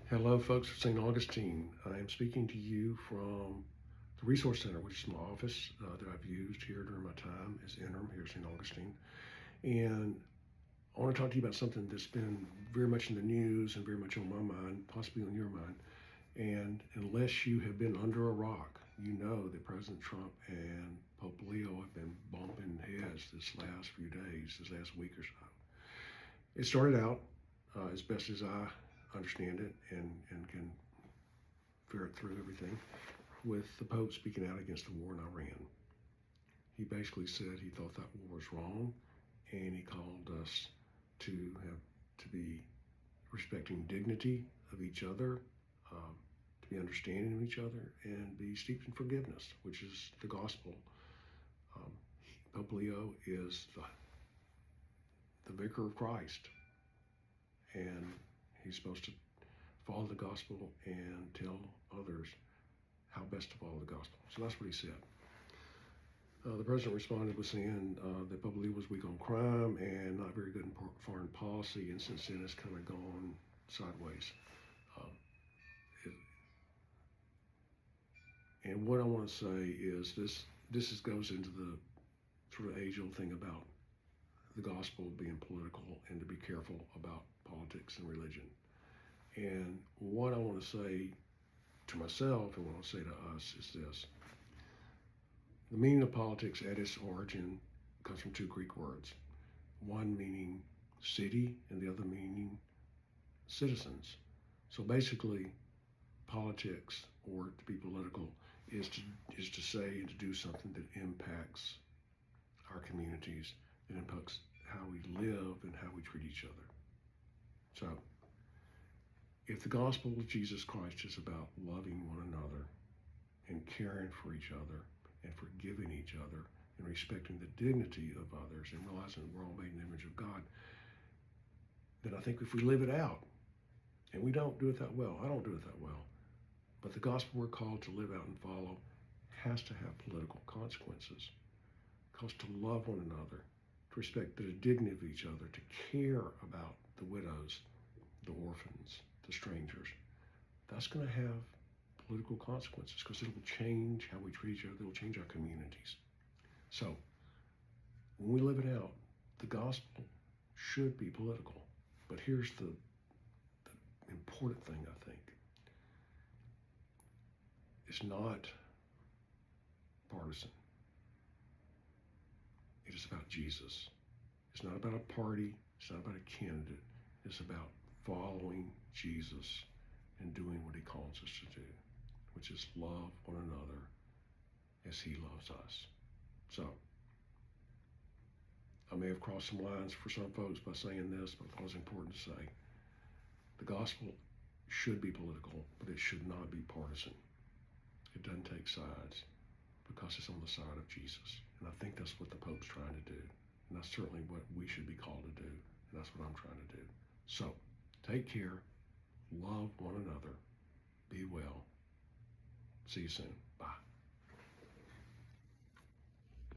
Hello, folks of St. Augustine. I am speaking to you from the Resource Center, which is my office that I've used here during my time as interim here at St. Augustine. And I want to talk to you about something that's been very much in the news and very much on my mind, possibly on your mind. And unless you have been under a rock, you know that President Trump and Pope Leo have been bumping heads this last few days, this last week or so. It started out, as best as I understand it and can ferret through everything, with the Pope speaking out against the war in Iran. He basically said he thought that war was wrong, and he called us to be respecting dignity of each other, to be understanding of each other, and be steeped in forgiveness, which is the gospel. Pope Leo is the vicar of Christ, and he's supposed to follow the gospel and tell others how best to follow the gospel. So that's what he said. The president responded with saying that Pope Leo was weak on crime and not very good in foreign policy, and since then it's kind of gone sideways. And what I want to say is this goes into the sort of age-old thing about the gospel being political and to be careful about politics and religion. And what I want to say to myself and what I want to say to us is this. The meaning of politics at its origin comes from two Greek words, one meaning city and the other meaning citizens. So basically, politics, or to be political, is to say and to do something that impacts our communities, that impacts how we live and how we treat each other. So, if the gospel of Jesus Christ is about loving one another and caring for each other and forgiving each other and respecting the dignity of others and realizing that we're all made in the image of God, then I think if we live it out, and we don't do it that well, I don't do it that well, but the gospel we're called to live out and follow has to have political consequences. Because to love one another, to respect the dignity of each other, to care about the widows, the orphans, the strangers, that's going to have political consequences because it will change how we treat each other. It will change our communities. So when we live it out, the gospel should be political. But here's the important thing, I think. It's not partisan. It is about Jesus. It's not about a party. It's not about a candidate. It's about following Jesus and doing what he calls us to do, which is love one another as he loves us. So, I may have crossed some lines for some folks by saying this, but I thought it was important to say. The gospel should be political, but it should not be partisan. It doesn't take sides because it's on the side of Jesus. And I think that's what the Pope's trying to do. And that's certainly what we should be called to do. And that's what I'm trying to do. So, take care, love one another, be well. See you soon. Bye.